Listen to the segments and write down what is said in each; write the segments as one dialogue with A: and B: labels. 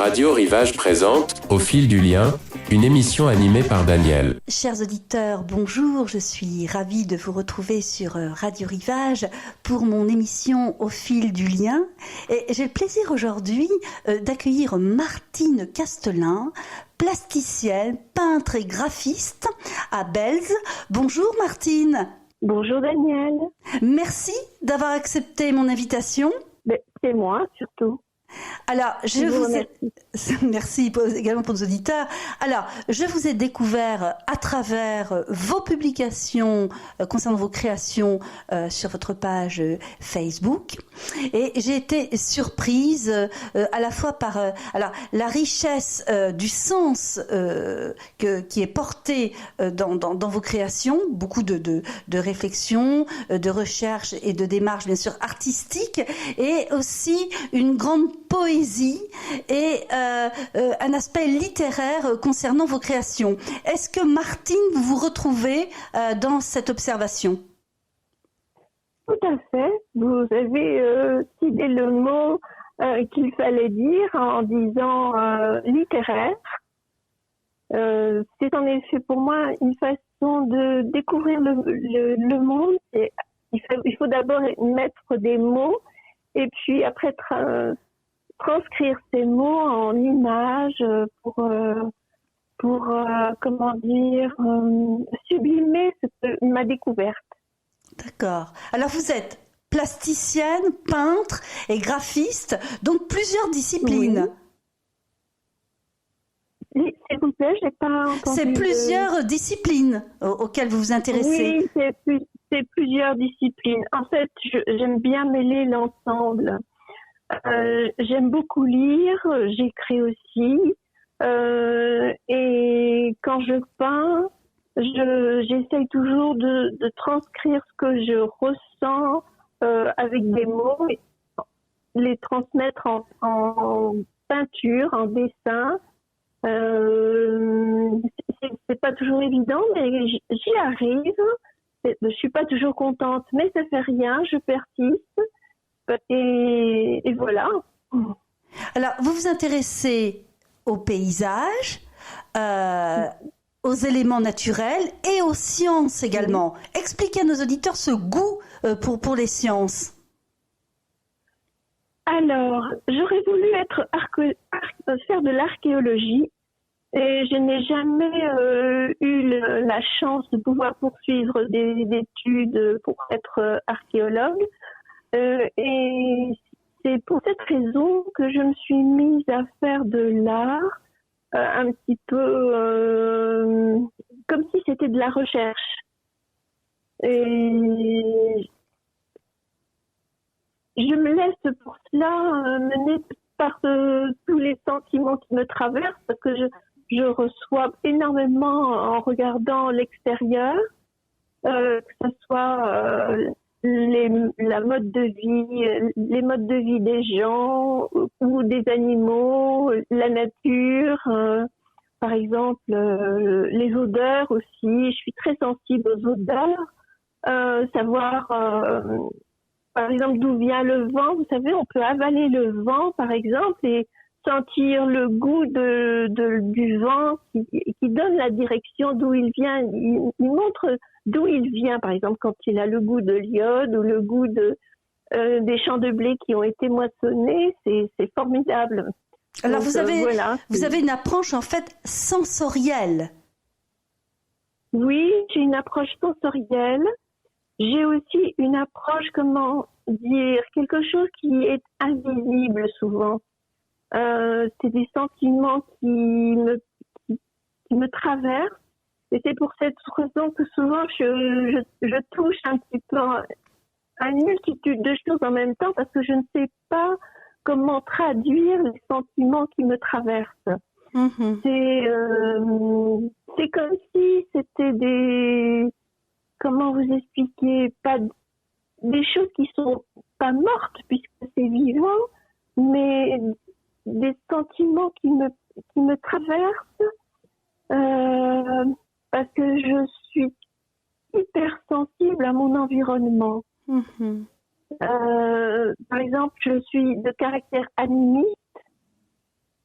A: Radio Rivage présente Au fil du lien, une émission animée par Daniel.
B: Chers auditeurs, bonjour, je suis ravie de vous retrouver sur Radio Rivage pour mon émission Au fil du lien. Et j'ai le plaisir aujourd'hui d'accueillir Martine Castelin, plasticienne, peintre et graphiste à Belz. Bonjour Martine.
C: Bonjour Daniel.
B: Merci d'avoir accepté mon invitation.
C: C'est moi surtout.
B: Alors, merci également pour nos auditeurs. Alors, je vous ai découvert à travers vos publications concernant vos créations sur votre page Facebook, et j'ai été surprise à la fois par la richesse du sens qui est porté dans vos créations, beaucoup de réflexion, de recherche et de démarche bien sûr artistique, et aussi une grande poésie et un aspect littéraire concernant vos créations. Est-ce que Martine, vous vous retrouvez dans cette observation?
C: Tout à fait. Vous avez cité le mot qu'il fallait dire en disant littéraire. C'est en effet pour moi une façon de découvrir le monde. Il faut d'abord mettre des mots et puis après transcrire ces mots en images pour comment dire, sublimer ma découverte.
B: D'accord. Alors vous êtes plasticienne, peintre et graphiste, donc plusieurs disciplines.
C: Oui. S'il vous plaît, j'ai pas entendu.
B: C'est plusieurs disciplines auxquelles vous vous intéressez.
C: Oui, c'est plusieurs disciplines. En fait, j'aime bien mêler l'ensemble. J'aime beaucoup lire, j'écris aussi, et quand je peins, j'essaye toujours de transcrire ce que je ressens avec des mots, et les transmettre en peinture, en dessin. C'est pas toujours évident, mais j'y arrive. Je suis pas toujours contente, mais ça fait rien, je persiste. Et voilà.
B: Alors, vous vous intéressez au paysage, aux éléments naturels et aux sciences également. Expliquez à nos auditeurs ce goût pour les sciences.
C: Alors, j'aurais voulu faire de l'archéologie et je n'ai jamais eu la chance de pouvoir poursuivre des études pour être archéologue. Et c'est pour cette raison que je me suis mise à faire de l'art un petit peu comme si c'était de la recherche. Et je me laisse pour cela mener par tous les sentiments qui me traversent, parce que je reçois énormément en regardant l'extérieur, que ce soit la mode de vie, les modes de vie des gens ou des animaux, la nature, par exemple les odeurs aussi. Je suis très sensible aux odeurs, savoir par exemple d'où vient le vent. Vous savez, on peut avaler le vent par exemple et sentir le goût du vent qui donne la direction d'où il vient. Il montre d'où il vient, par exemple, quand il a le goût de l'iode ou le goût des champs de blé qui ont été moissonnés, c'est formidable.
B: Alors
C: donc,
B: vous avez une approche en fait sensorielle.
C: Oui, j'ai une approche sensorielle. J'ai aussi une approche, comment dire, quelque chose qui est invisible souvent. C'est des sentiments qui me traversent. Et c'est pour cette raison que souvent je touche un petit peu à une multitude de choses en même temps, parce que je ne sais pas comment traduire les sentiments qui me traversent. Mm-hmm. C'est comme si c'était comment vous expliquer, pas des choses qui sont pas mortes puisque c'est vivant, mais des sentiments qui me traversent. Parce que je suis hypersensible à mon environnement. Mm-hmm. Par exemple, je suis de caractère animiste.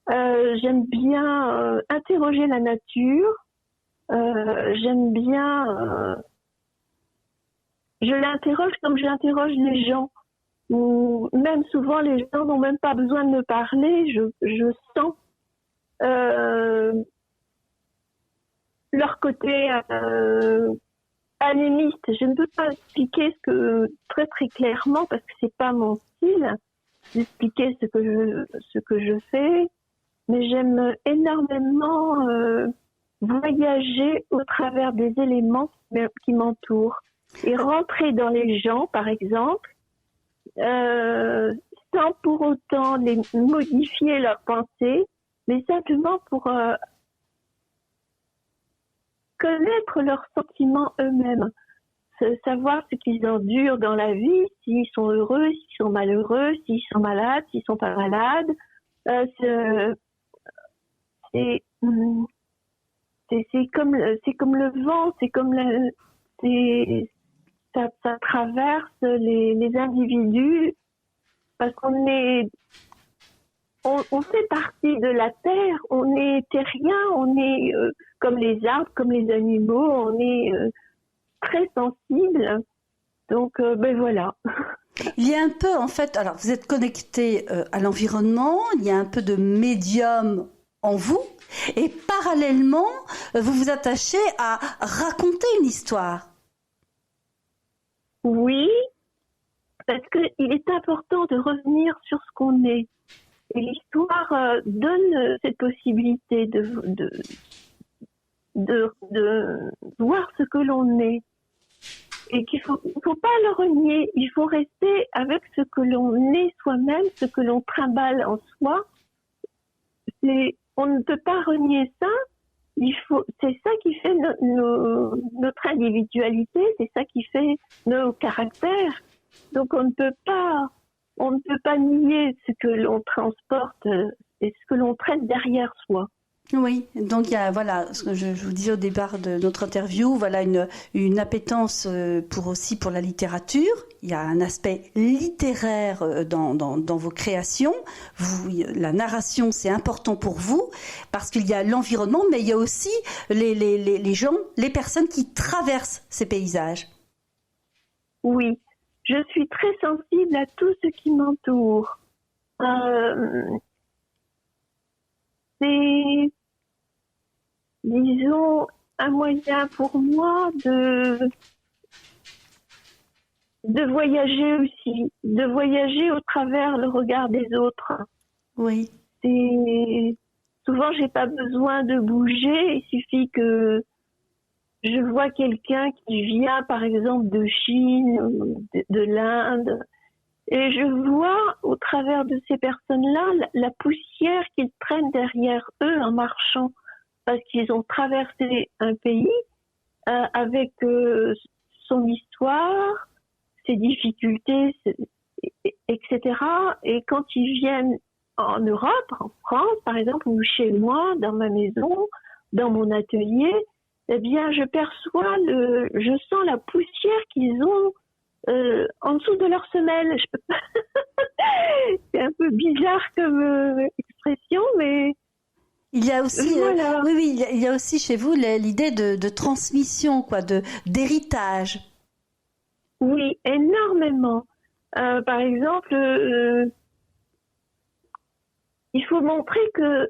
C: J'aime bien interroger la nature. J'aime bien... je l'interroge comme j'interroge les gens. Ou même souvent, les gens n'ont même pas besoin de me parler. Je sens leur côté animiste. Je ne peux pas expliquer très très clairement parce que c'est pas mon style d'expliquer ce que je fais. Mais j'aime énormément voyager au travers des éléments qui m'entourent et rentrer dans les gens, par exemple, sans pour autant les modifier leurs pensées, mais simplement pour connaître leurs sentiments eux-mêmes, savoir ce qu'ils endurent dans la vie, s'ils sont heureux, s'ils sont malheureux, s'ils sont malades, s'ils sont pas malades. C'est comme le vent, ça traverse les individus parce qu'on fait partie de la terre, on est terrien, on est comme les arbres, comme les animaux, on est très sensible. Donc ben voilà.
B: Il y a un peu en fait, alors vous êtes connecté à l'environnement, il y a un peu de médium en vous, et parallèlement, vous vous attachez à raconter une histoire.
C: Oui, parce qu'il est important de revenir sur ce qu'on est. Et l'histoire donne cette possibilité de voir ce que l'on est. Et qu'il faut pas le renier, il faut rester avec ce que l'on est soi-même, ce que l'on trimballe en soi. On ne peut pas renier ça. C'est ça qui fait notre individualité, c'est ça qui fait nos caractères. Donc on ne peut pas nier ce que l'on transporte et ce que l'on traite derrière soi.
B: Oui, donc il y a, voilà, ce que je vous disais au départ de notre interview, voilà une appétence pour la littérature. Il y a un aspect littéraire dans vos créations. La narration, c'est important pour vous parce qu'il y a l'environnement, mais il y a aussi les gens, les personnes qui traversent ces paysages.
C: Oui, je suis très sensible à tout ce qui m'entoure. C'est, disons, un moyen pour moi de voyager aussi, de voyager au travers le regard des autres.
B: Oui.
C: Souvent, j'ai pas besoin de bouger, il suffit que je vois quelqu'un qui vient, par exemple, de Chine, de l'Inde, et je vois au travers de ces personnes-là la poussière qu'ils traînent derrière eux en marchant, parce qu'ils ont traversé un pays avec son histoire, ses difficultés, etc. Et quand ils viennent en Europe, en France, par exemple, ou chez moi, dans ma maison, dans mon atelier, eh bien, je sens la poussière qu'ils ont en dessous de leur semelle. C'est un peu bizarre comme expression, mais
B: il y a aussi,
C: voilà.
B: oui, il y a aussi chez vous l'idée de transmission, quoi, d'héritage.
C: Oui, énormément. Par exemple, il faut montrer que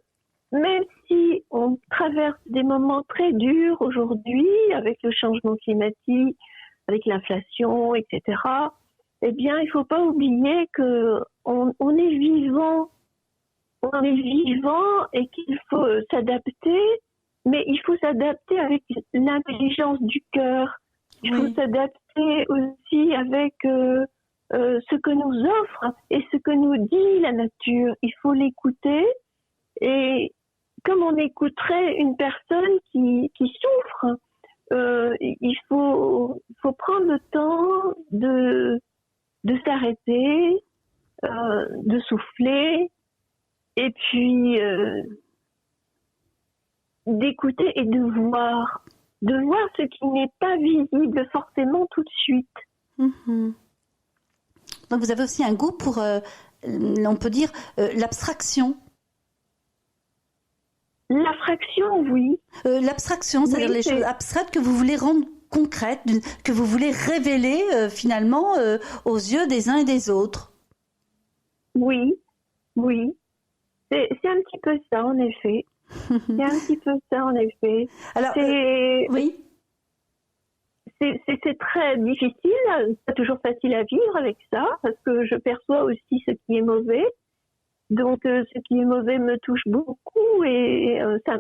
C: même si on traverse des moments très durs aujourd'hui, avec le changement climatique, avec l'inflation, etc., eh bien, il ne faut pas oublier que on est vivant. On est vivant et qu'il faut s'adapter, mais il faut s'adapter avec l'intelligence du cœur. Il faut s'adapter aussi avec ce que nous offre et ce que nous dit la nature. Il faut l'écouter et comme on écouterait une personne qui souffre, il faut prendre le temps de s'arrêter, de souffler et puis d'écouter et de voir ce qui n'est pas visible forcément tout de suite.
B: Mm-hmm. Donc vous avez aussi un goût pour, on peut dire, l'abstraction.
C: L'abstraction, oui.
B: L'abstraction, c'est-à-dire
C: Oui,
B: les choses abstraites que vous voulez rendre concrètes, que vous voulez révéler finalement aux yeux des uns et des autres.
C: Oui, oui. C'est un petit peu ça, en effet. C'est un petit peu ça, en effet.
B: Alors, oui.
C: C'est très difficile, c'est pas toujours facile à vivre avec ça, parce que je perçois aussi ce qui est mauvais. Donc, ce qui est mauvais me touche beaucoup et ça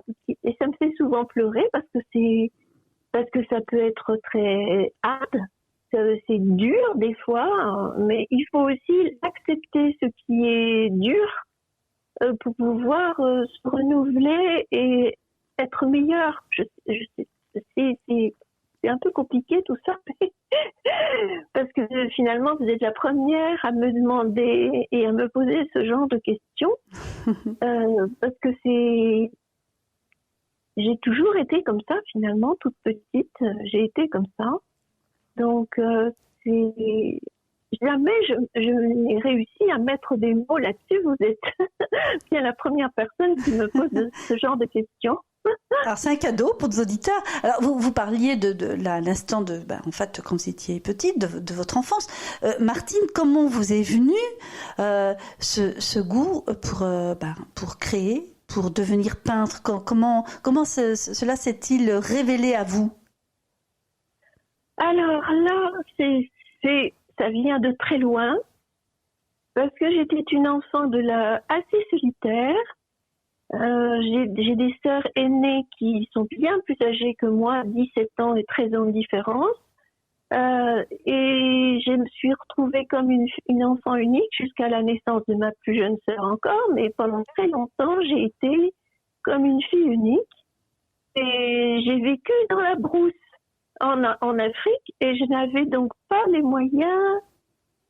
C: me fait souvent pleurer parce que ça peut être très hard, c'est dur des fois, mais il faut aussi accepter ce qui est dur pour pouvoir se renouveler et être meilleur. C'est un peu compliqué tout ça, parce que finalement vous êtes la première à me demander et à me poser ce genre de questions, parce que j'ai toujours été comme ça finalement, toute petite, j'ai été comme ça, donc jamais je n'ai réussi à mettre des mots là-dessus. Vous êtes bien la première personne qui me pose ce genre de questions.
B: Alors c'est un cadeau pour nos auditeurs. Alors vous parliez de l'instant en fait quand vous étiez petite, de votre enfance. Martine, comment vous est venu ce goût pour créer, pour devenir peintre? Comment cela s'est-il révélé à vous?
C: Alors là, ça vient de très loin, parce que j'étais une enfant assez solitaire. J'ai des sœurs aînées qui sont bien plus âgées que moi, 17 ans et 13 ans de différence. Et je me suis retrouvée comme une enfant unique jusqu'à la naissance de ma plus jeune sœur encore, mais pendant très longtemps, j'ai été comme une fille unique. Et j'ai vécu dans la brousse en Afrique, et je n'avais donc pas les moyens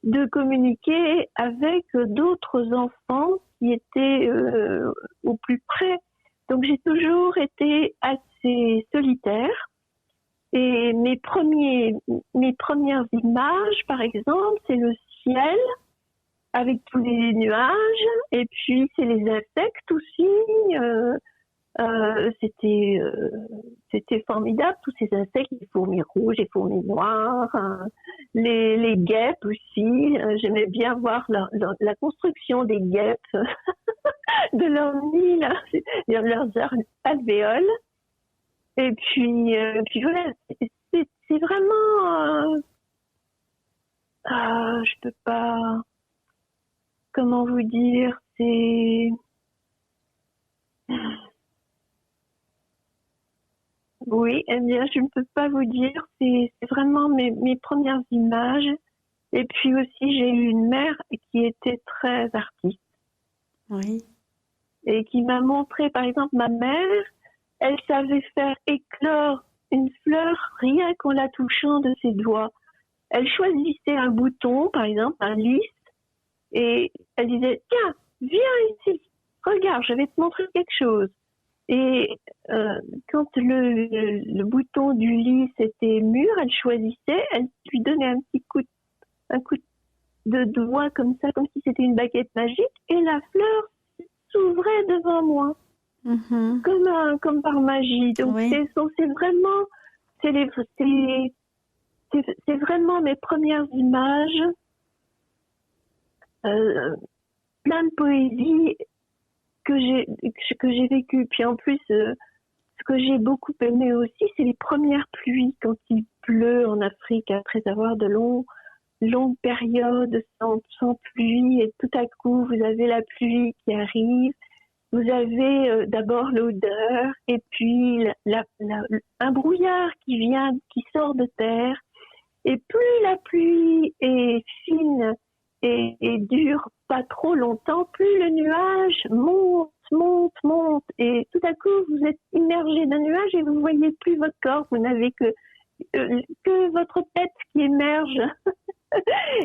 C: de communiquer avec d'autres enfants qui étaient au plus près. Donc j'ai toujours été assez solitaire. Et mes premières images, par exemple, c'est le ciel avec tous les nuages, et puis c'est les insectes aussi. C'était formidable, tous ces insectes, les fourmis rouges, les fourmis noires, les guêpes aussi. J'aimais bien voir la construction des guêpes de leur nid, là, leurs alvéoles. Et puis voilà, c'est vraiment, je peux pas, comment vous dire, oui, eh bien, je ne peux pas vous dire, c'est vraiment mes premières images. Et puis aussi, j'ai eu une mère qui était très artiste.
B: Oui.
C: Et qui m'a montré, par exemple, ma mère, elle savait faire éclore une fleur rien qu'en la touchant de ses doigts. Elle choisissait un bouton, par exemple, un lys, et elle disait, tiens, viens ici, regarde, je vais te montrer quelque chose. Et quand le bouton du lys était mûr, elle choisissait, elle lui donnait un coup de doigt comme ça, comme si c'était une baguette magique, et la fleur s'ouvrait devant moi, comme par magie. Donc oui. C'est vraiment mes premières images, plein de poésie que j'ai vécu. Puis en plus, ce que j'ai beaucoup aimé aussi, c'est les premières pluies quand il pleut en Afrique après avoir de longues périodes sans pluie, et tout à coup vous avez la pluie qui arrive. Vous avez d'abord l'odeur, et puis un brouillard qui sort de terre. Et plus la pluie est fine et dure pas trop longtemps, plus le nuage monte. Et tout à coup, vous êtes immergé d'un nuage et vous voyez plus votre corps. Vous n'avez que votre tête qui émerge.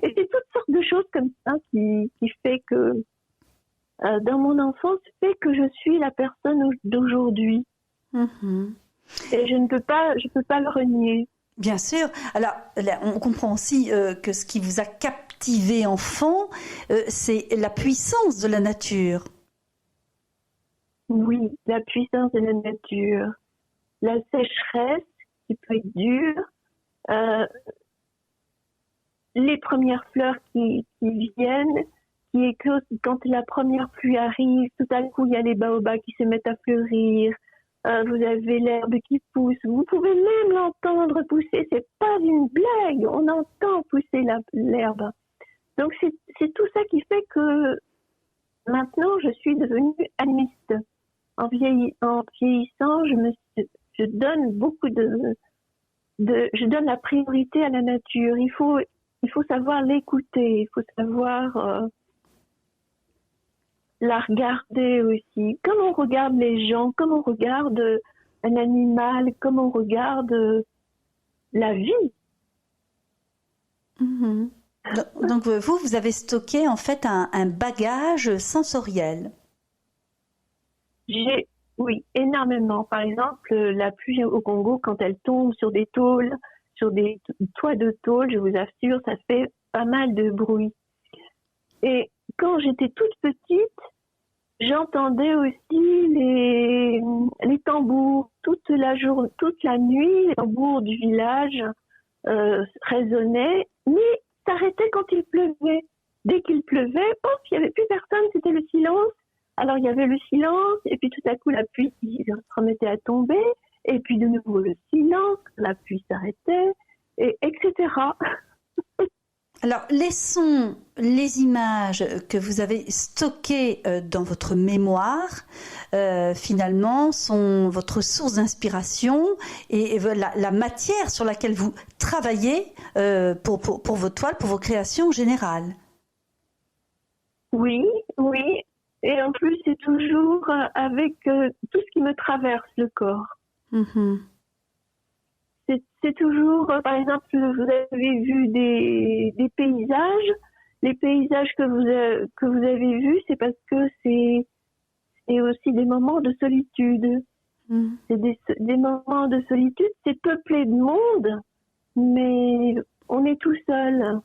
C: Et c'est toutes sortes de choses comme ça qui fait que dans mon enfance, fait que je suis la personne d'aujourd'hui. Et je peux pas le renier.
B: Bien sûr. Alors, là, on comprend aussi que ce qui vous a captivé enfant, c'est la puissance de la nature.
C: Oui, la puissance de la nature, la sécheresse qui peut être dure, euh, les premières fleurs qui viennent, qui éclosent quand la première pluie arrive, tout à coup il y a les baobabs qui se mettent à fleurir, vous avez l'herbe qui pousse, vous pouvez même l'entendre pousser, c'est pas une blague, on entend pousser l'herbe. Donc c'est tout ça qui fait que maintenant je suis devenue animiste. En vieillissant, je donne beaucoup je donne la priorité à la nature. Il faut savoir l'écouter, il faut savoir la regarder aussi. Comme on regarde les gens, comme on regarde un animal, comme on regarde la vie.
B: Mhm. Donc vous avez stocké en fait un bagage sensoriel.
C: Oui, énormément. Par exemple, la pluie au Congo, quand elle tombe sur des tôles, sur des toits de tôle, je vous assure, ça fait pas mal de bruit. Et quand j'étais toute petite, j'entendais aussi les tambours toute la nuit, les tambours du village résonnaient, mais s'arrêtaient quand il pleuvait. Dès qu'il pleuvait, il n'y avait plus personne, c'était le silence. Alors il y avait le silence, et puis tout à coup la pluie se remettait à tomber, et puis de nouveau le silence, la pluie s'arrêtait, etc.
B: Alors les sons, les images que vous avez stockées dans votre mémoire, finalement, sont votre source d'inspiration et la matière sur laquelle vous travaillez pour vos toiles, pour vos créations générales.
C: Oui. Et en plus, c'est toujours avec tout ce qui me traverse le corps.
B: Mm-hmm.
C: C'est toujours, par exemple, vous avez vu des paysages. Les paysages que vous avez vus, c'est parce que c'est aussi des moments de solitude. Mm. C'est des moments de solitude. C'est peuplé de monde, mais on est tout seul.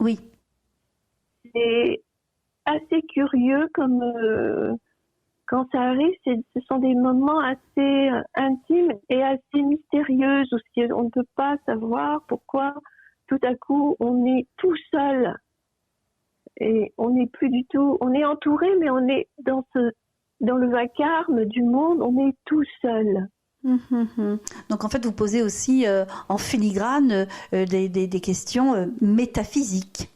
B: Oui.
C: C'est assez curieux comme quand ça arrive, ce sont des moments assez intimes et assez mystérieux aussi. On ne peut pas savoir pourquoi tout à coup on est tout seul et on n'est plus du tout. On est entouré, mais on est dans le vacarme du monde. On est tout seul.
B: Mmh. Donc en fait, vous posez aussi en filigrane des questions métaphysiques.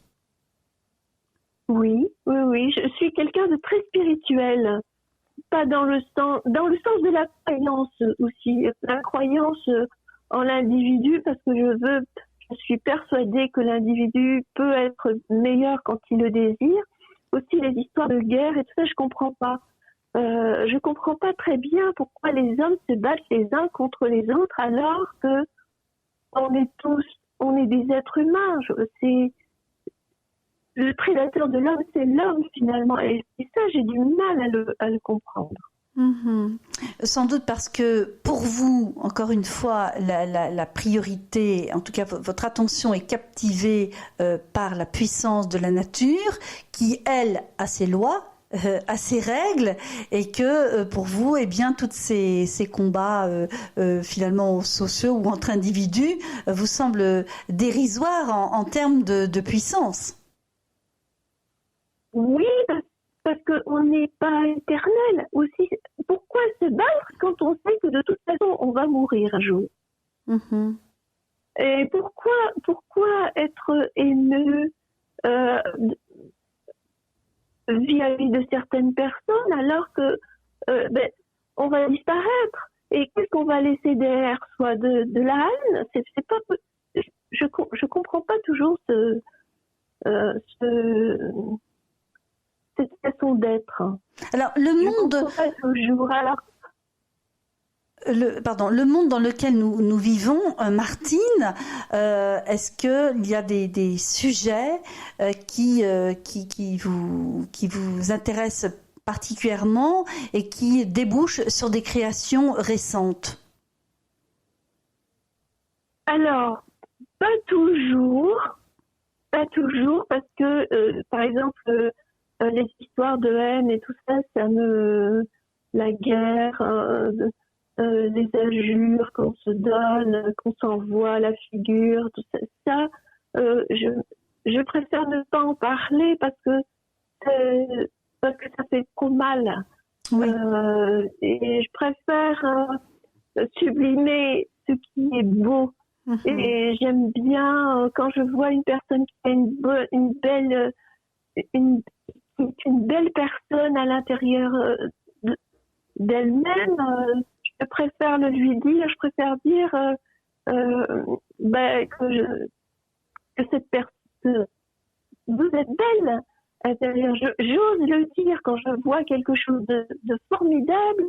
C: Oui. Je suis quelqu'un de très spirituel. Pas dans le sens de la croyance aussi. La croyance en l'individu, parce que je suis persuadée que l'individu peut être meilleur quand il le désire. Aussi les histoires de guerre et tout ça, je comprends pas. Je comprends pas très bien pourquoi les hommes se battent les uns contre les autres alors que on est des êtres humains. C'est le prédateur de l'homme, c'est l'homme finalement. Et ça, j'ai du mal à le comprendre.
B: Mmh. Sans doute parce que pour vous, encore une fois, la priorité, en tout cas votre attention est captivée par la puissance de la nature qui, elle, a ses lois, a ses règles, et que pour vous, eh bien, tous ces combats finalement sociaux ou entre individus vous semblent dérisoires en termes de puissance.
C: Oui, parce qu'on n'est pas éternel aussi. Pourquoi se battre quand on sait que de toute façon on va mourir un jour?
B: Mmh.
C: Et pourquoi être haineux vis-à-vis de certaines personnes alors que on va disparaître? Et qu'est-ce qu'on va laisser derrière soi? De la haine? C'est pas. Je comprends pas toujours cette façon d'être.
B: Alors le monde dans lequel nous vivons, Martine, est-ce qu'il y a des sujets qui vous intéressent particulièrement et qui débouchent sur des créations récentes? Alors,
C: pas toujours, parce que, par exemple, les histoires de haine et tout ça, la guerre, les injures qu'on se donne, qu'on s'envoie à la figure, tout ça. Je préfère ne pas en parler parce que ça fait trop mal.
B: Oui.
C: Et je préfère sublimer ce qui est beau. Et j'aime bien quand je vois une personne qui a une belle personne à l'intérieur d'elle-même, je préfère le lui dire, je préfère dire que cette personne, vous êtes belle à l'intérieur. J'ose le dire quand je vois quelque chose de formidable.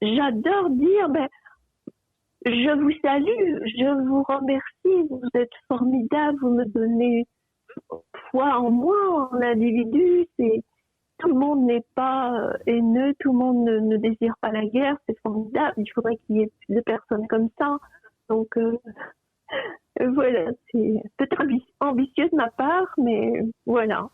C: J'adore dire, je vous salue, je vous remercie, vous êtes formidable, vous me donnez foi en moi, en individu. Tout le monde n'est pas haineux, tout le monde ne désire pas la guerre, c'est formidable. Il faudrait qu'il y ait plus de personnes comme ça. Donc voilà, c'est peut-être ambitieux de ma part, mais voilà.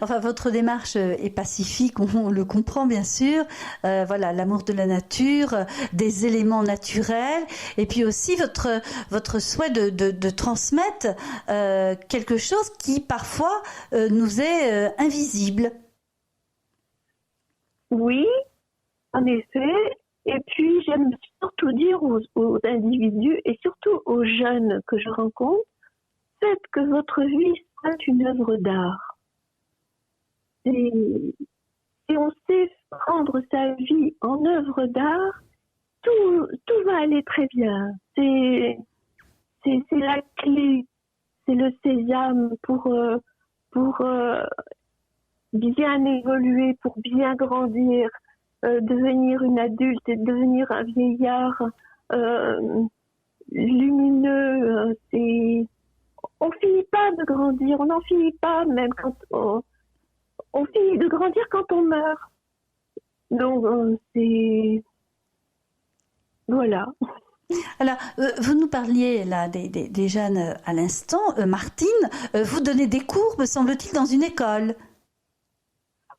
B: Enfin, votre démarche est pacifique, on le comprend bien sûr. Voilà, l'amour de la nature, des éléments naturels, et puis aussi votre souhait de transmettre quelque chose qui parfois nous est invisible.
C: Oui, en effet. Et puis, j'aime surtout dire aux individus et surtout aux jeunes que je rencontre, faites que votre vie soit une œuvre d'art. Et on sait prendre sa vie en œuvre d'art, tout va aller très bien. C'est la clé, c'est le sésame pour bien évoluer, pour bien grandir. Devenir une adulte et devenir un vieillard lumineux, on finit pas de grandir, on n'en finit pas même quand on finit de grandir quand on meurt. Donc c'est voilà.
B: Alors, vous nous parliez là des jeunes à l'instant. Martine, vous donnez des cours, me semble-t-il, dans une école.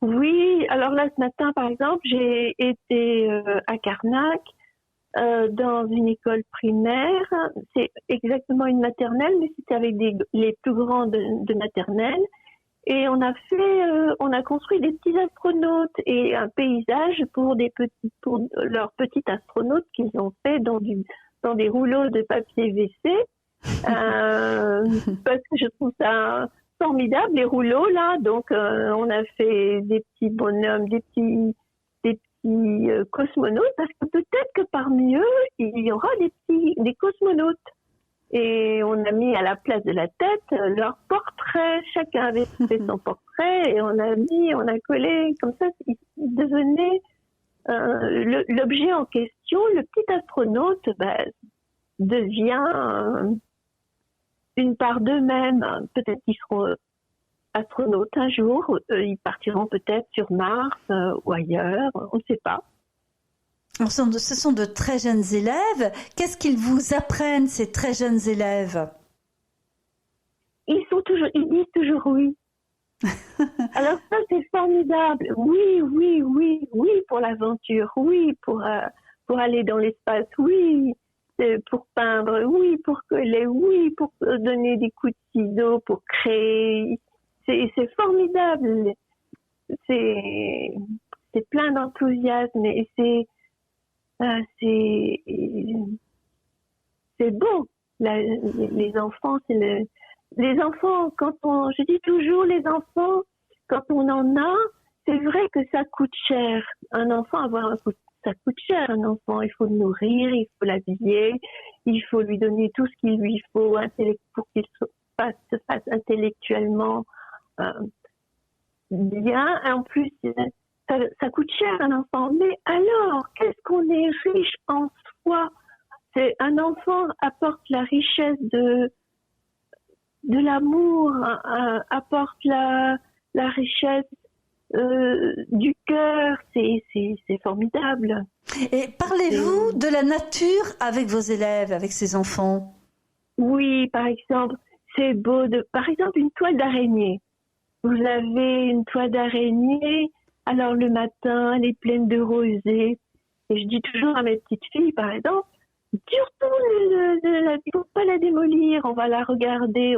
C: Oui, alors là ce matin par exemple, j'ai été à Carnac dans une école primaire. C'est exactement une maternelle, mais c'était avec les plus grands de maternelle. Et on a construit des petits astronautes et un paysage pour leurs petits astronautes qu'ils ont fait dans des rouleaux de papier WC. Parce que je trouve ça formidable, les rouleaux là. Donc on a fait des petits bonhommes, des petits cosmonautes, parce que peut-être que parmi eux il y aura des cosmonautes. Et on a mis à la place de la tête leur portrait. Chacun avait fait son portrait et on a collé comme ça. Il devenait l'objet en question. Le petit astronaute devient une part d'eux-mêmes. Peut-être qu'ils seront astronautes un jour. Ils partiront peut-être sur Mars ou ailleurs. On ne sait pas.
B: Ce sont de très jeunes élèves. Qu'est-ce qu'ils vous apprennent, ces très jeunes élèves?
C: Ils disent toujours oui. Alors ça, c'est formidable. Oui pour l'aventure. Oui pour aller dans l'espace. Oui pour peindre. Oui pour coller. Oui pour donner des coups de ciseaux, pour créer. C'est formidable. C'est plein d'enthousiasme et c'est beau. Les enfants, les enfants, je dis toujours, les enfants, quand on en a, c'est vrai que ça coûte cher. Un enfant, ça coûte cher, un enfant. Il faut le nourrir, il faut l'habiller, il faut lui donner tout ce qu'il lui faut pour qu'il se fasse intellectuellement bien. En plus, ça coûte cher un enfant. Mais alors, qu'est-ce qu'on est riche en soi? Un enfant apporte la richesse de l'amour, apporte la richesse du cœur. C'est formidable.
B: Et parlez-vous de la nature avec vos élèves, avec ces enfants?
C: Oui, par exemple, c'est beau par exemple, une toile d'araignée. Vous avez une toile d'araignée Alors le matin, elle est pleine de rosée. Et je dis toujours à mes petites filles, par exemple, surtout, il ne faut pas la démolir, on va la regarder.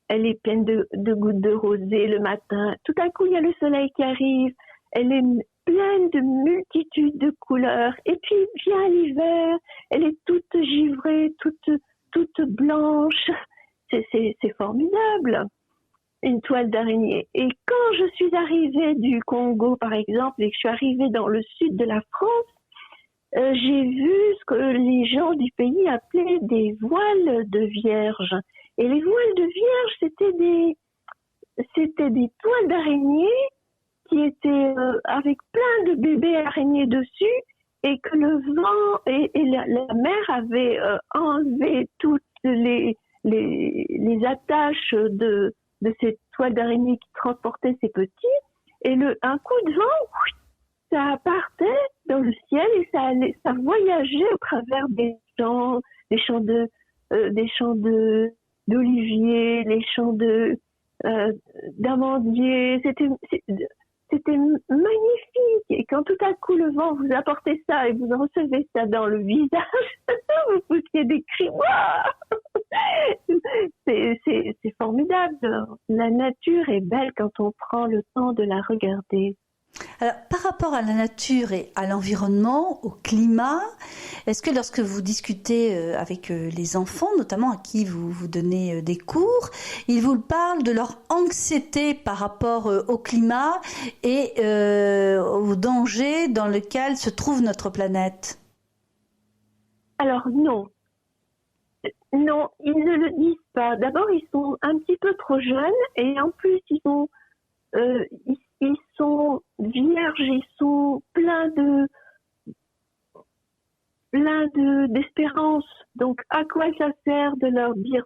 C: Elle est pleine de gouttes de rosée le matin. Tout à coup, il y a le soleil qui arrive. Elle est pleine de multitudes de couleurs. Et puis vient l'hiver, elle est toute givrée, toute blanche. C'est formidable, une toile d'araignée. Et quand je suis arrivée du Congo, par exemple, et que je suis arrivée dans le sud de la France, j'ai vu ce que les gens du pays appelaient des voiles de vierge. Et les voiles de vierge, c'était des toiles d'araignées qui étaient avec plein de bébés araignées dessus, et que le vent et la mer avaient enlevé toutes les attaches de ces toiles d'araignée qui transportaient ces petits, et un coup de vent, ça partait dans le ciel et ça voyageait au travers des champs d'oliviers, les champs d'amandiers. C'était magnifique. Et quand tout à coup le vent vous apportait ça et vous recevez ça dans le visage, vous poussiez des cris. C'est formidable. La nature est belle quand on prend le temps de la regarder.
B: Alors, par rapport à la nature et à l'environnement, au climat, est-ce que lorsque vous discutez avec les enfants, notamment à qui vous donnez des cours, ils vous parlent de leur anxiété par rapport au climat et au danger dans lequel se trouve notre planète?
C: Alors non. Non, ils ne le disent pas. D'abord, ils sont un petit peu trop jeunes et en plus, ils sont vierges, ils sont pleins d'espérance. Donc, à quoi ça sert de leur dire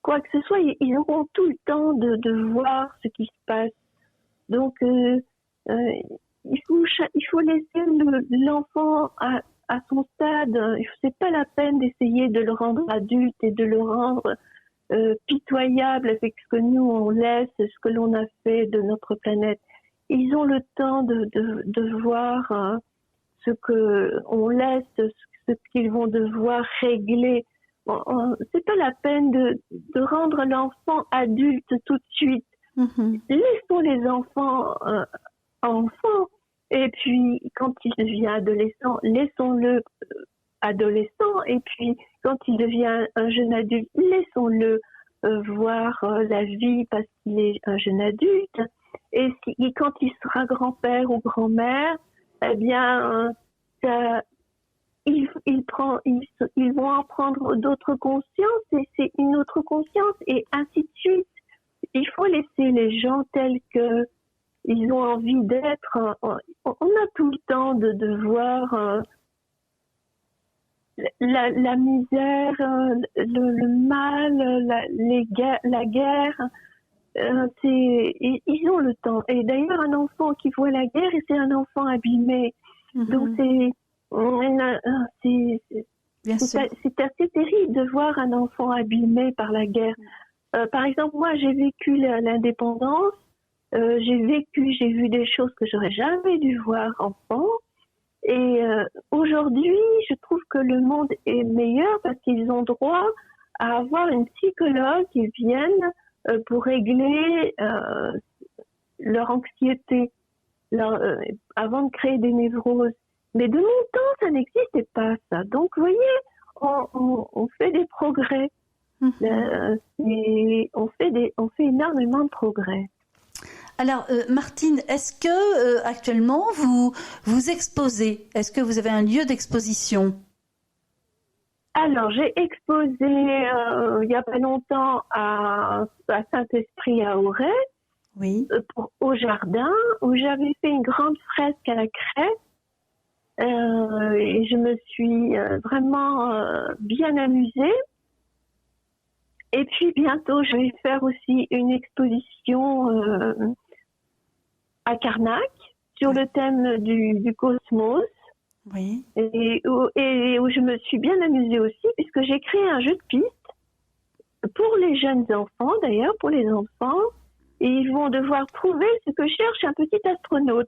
C: quoi que ce soit? Ils auront tout le temps de voir ce qui se passe. Donc, il faut laisser l'enfant à son stade. C'est pas la peine d'essayer de le rendre adulte et de le rendre pitoyable avec ce que nous on laisse, ce que l'on a fait de notre planète. Ils ont le temps de voir ce que on laisse, ce qu'ils vont devoir régler. C'est pas la peine de rendre l'enfant adulte tout de suite. Mm-hmm. Laissons les enfants enfants. Et puis, quand il devient adolescent, laissons-le adolescent. Et puis, quand il devient un jeune adulte, laissons-le voir la vie parce qu'il est un jeune adulte. Et quand il sera grand-père ou grand-mère, eh bien, ils vont en prendre d'autres consciences et c'est une autre conscience et ainsi de suite. Il faut laisser les gens tels que ils ont envie d'être. On a tout le temps de voir la misère, le mal, la guerre. Ils ont le temps. Et d'ailleurs, un enfant qui voit la guerre, c'est un enfant abîmé. Mm-hmm. Donc c'est assez terrible de voir un enfant abîmé par la guerre. Par exemple, moi, j'ai vécu l'indépendance. J'ai vu des choses que j'aurais jamais dû voir enfant. Et aujourd'hui, je trouve que le monde est meilleur parce qu'ils ont droit à avoir une psychologue qui vienne pour régler leur anxiété avant de créer des névroses. Mais de mon temps, ça n'existait pas, ça. Donc, vous voyez, on fait des progrès. Et on fait énormément de progrès.
B: Alors, Martine, est-ce que actuellement vous exposez? Est-ce que vous avez un lieu d'exposition?
C: Alors, j'ai exposé il n'y a pas longtemps à Saint-Esprit à Auray,
B: oui.
C: Au jardin, où j'avais fait une grande fresque à la craie. Et je me suis vraiment bien amusée. Et puis bientôt, je vais faire aussi une exposition à Carnac sur le thème du cosmos.
B: Oui.
C: Et où je me suis bien amusée aussi, puisque j'ai créé un jeu de piste pour les jeunes enfants, d'ailleurs, pour les enfants. Et ils vont devoir trouver ce que cherche un petit astronaute.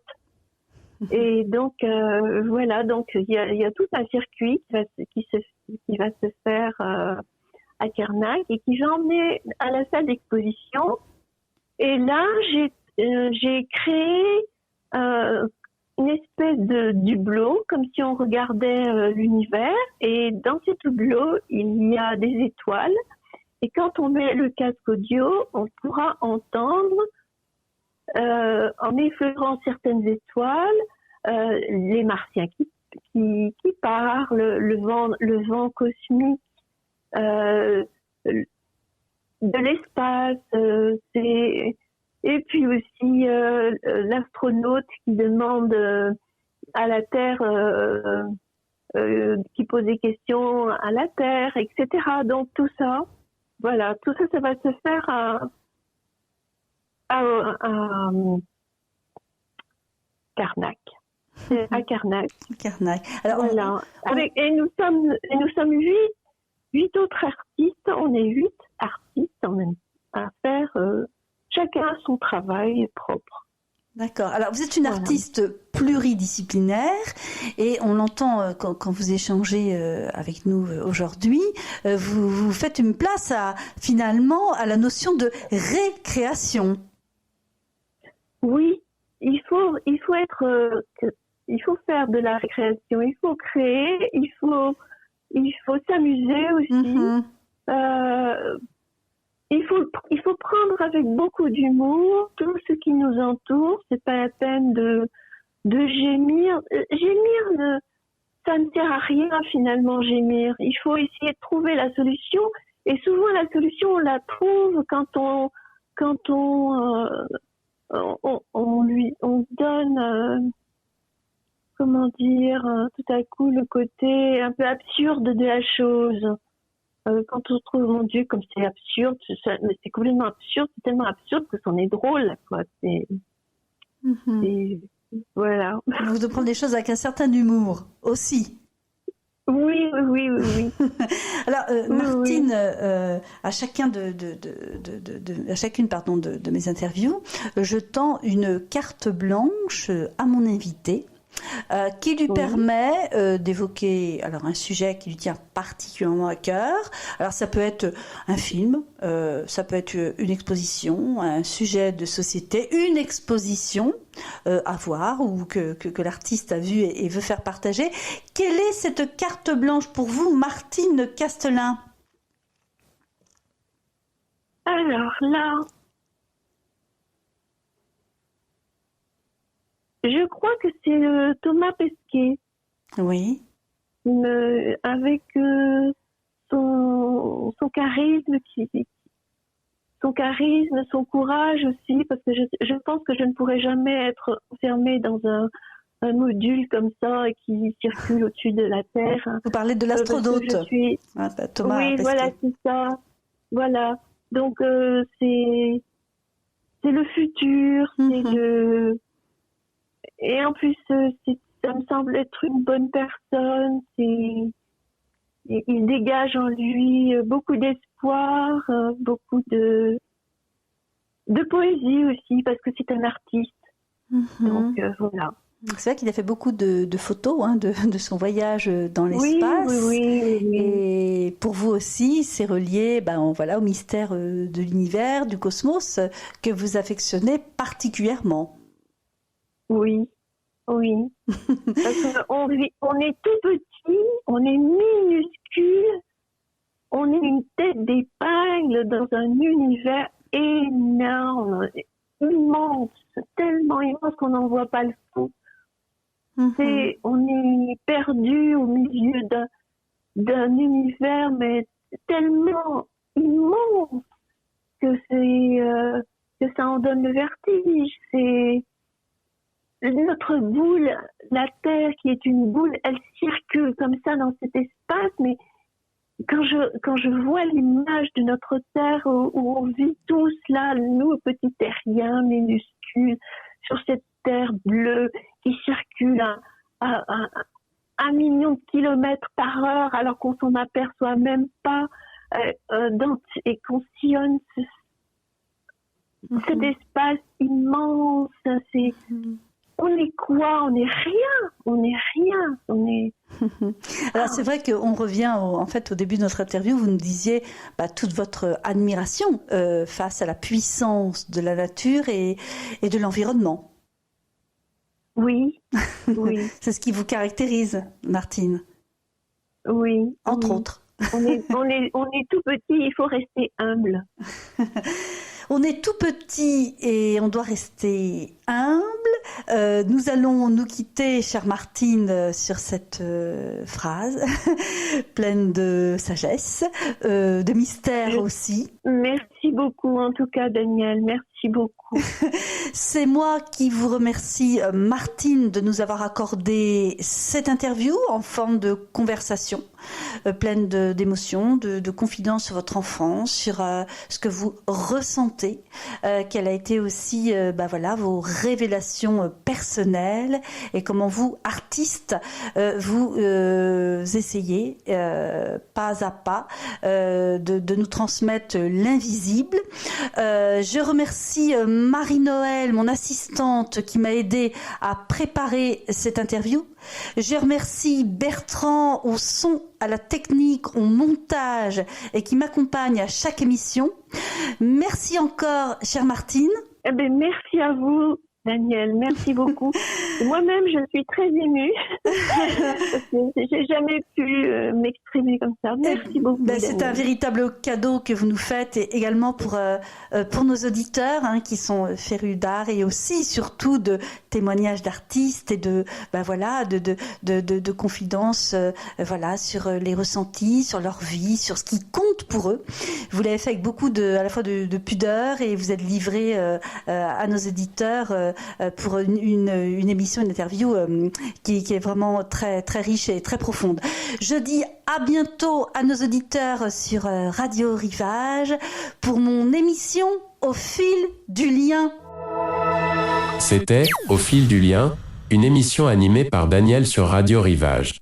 C: Et donc voilà, donc il y a tout un circuit qui va se faire à Kernac et qui va emmener à la salle d'exposition. Et là, j'ai créé une espèce de hublot, comme si on regardait l'univers. Et dans cet hublot, il y a des étoiles. Et quand on met le casque audio, on pourra entendre, en effleurant certaines étoiles, les martiens qui parlent, le vent cosmique, de l'espace, et puis aussi l'astronaute qui demande à la Terre, qui pose des questions à la Terre, etc. Donc tout ça, voilà, tout ça, ça va se faire à Karnak. À Karnak.
B: Karnak. Alors,
C: voilà. Et nous sommes huit autres artistes. On est 8 artistes en même à faire chacun son travail propre.
B: D'accord. Alors, vous êtes une artiste pluridisciplinaire et on l'entend quand vous échangez avec nous aujourd'hui. Vous faites une place finalement à la notion de récréation.
C: Oui, il faut faire de la récréation. Il faut créer. Il faut s'amuser aussi. Il faut prendre avec beaucoup d'humour tout ce qui nous entoure. C'est pas la peine de gémir. Gémir, ça ne sert à rien finalement, gémir. Il faut essayer de trouver la solution. Et souvent la solution, on la trouve quand on donne, comment dire, tout à coup le côté un peu absurde de la chose. Quand on se trouve, mon Dieu, comme c'est absurde, mais c'est complètement absurde, c'est tellement absurde que c'en est drôle, quoi. Voilà.
B: Vous devez prendre les choses avec un certain humour aussi.
C: Oui.
B: Alors, Martine,
C: oui.
B: à chacune de mes interviews, je tends une carte blanche à mon invité. Qui lui permet d'évoquer alors un sujet qui lui tient particulièrement à cœur. Alors ça peut être un film, ça peut être une exposition, un sujet de société, une exposition à voir ou que l'artiste a vu et veut faire partager. Quelle est cette carte blanche pour vous, Martine Castelin ?
C: Alors là, je crois que c'est Thomas Pesquet.
B: Oui.
C: Avec son charisme, son courage aussi, parce que je pense que je ne pourrais jamais être enfermée dans un module comme ça et qui circule au-dessus de la Terre.
B: Vous parlez de l'astronaute. Thomas
C: oui,
B: Pesquet.
C: Voilà, c'est ça. Voilà. Donc c'est le futur, c'est le. Et en plus, ça me semble être une bonne personne. Il dégage en lui beaucoup d'espoir, beaucoup de poésie aussi, parce que c'est un artiste. Donc voilà.
B: C'est vrai qu'il a fait beaucoup de photos de son voyage dans l'espace.
C: Oui.
B: Et pour vous aussi, c'est relié au mystère de l'univers, du cosmos, que vous affectionnez particulièrement.
C: Oui. Parce qu'on est tout petit, on est minuscule, on est une tête d'épingle dans un univers énorme, immense, tellement immense qu'on n'en voit pas le fond. On est perdu au milieu d'un univers, mais tellement immense que ça en donne le vertige. C'est notre boule, la Terre qui est une boule, elle circule comme ça dans cet espace, mais quand je vois l'image de notre Terre où on vit tous là, nous petits terriens minuscules, sur cette Terre bleue qui circule à 1 million de kilomètres par heure alors qu'on s'en aperçoit même pas, et qu'on sillonne cet espace immense, on est quoi? On n'est rien. On n'est rien. On est...
B: Alors c'est vrai qu'on revient en fait au début de notre interview, vous nous disiez toute votre admiration face à la puissance de la nature et de l'environnement.
C: Oui, oui.
B: C'est ce qui vous caractérise, Martine.
C: Oui.
B: Entre autres.
C: On est tout petit, il faut rester humble.
B: On est tout petit et on doit rester humble. Nous allons nous quitter, chère Martine, sur cette phrase pleine de sagesse, de mystère aussi.
C: Merci beaucoup en tout cas, Daniel. Merci beaucoup.
B: C'est moi qui vous remercie, Martine, de nous avoir accordé cette interview en forme de conversation pleine d'émotions, de confidences sur votre enfance, sur ce que vous ressentez, quelle a été aussi vos révélations personnelles et comment vous, artistes, vous essayez pas à pas de nous transmettre l'invisible. Je remercie Marie-Noël, mon assistante, qui m'a aidée à préparer cette interview. Je remercie Bertrand au son, à la technique, au montage et qui m'accompagne à chaque émission. Merci encore, chère Martine.
C: Merci à vous, Daniel. Merci beaucoup. Moi-même, je suis très émue. J'ai jamais pu m'exprimer comme ça. Merci beaucoup.
B: C'est un véritable cadeau que vous nous faites et également pour nos auditeurs qui sont férus d'art et aussi surtout de témoignages d'artistes et de confidences sur les ressentis, sur leur vie, sur ce qui compte pour eux. Vous l'avez fait avec beaucoup à la fois de pudeur et vous êtes livré à nos auditeurs pour une émission, une interview qui est vraiment très, très riche et très profonde. Je dis à bientôt à nos auditeurs sur Radio Rivage pour mon émission Au fil du lien.
A: C'était Au fil du lien, une émission animée par Daniel sur Radio Rivage.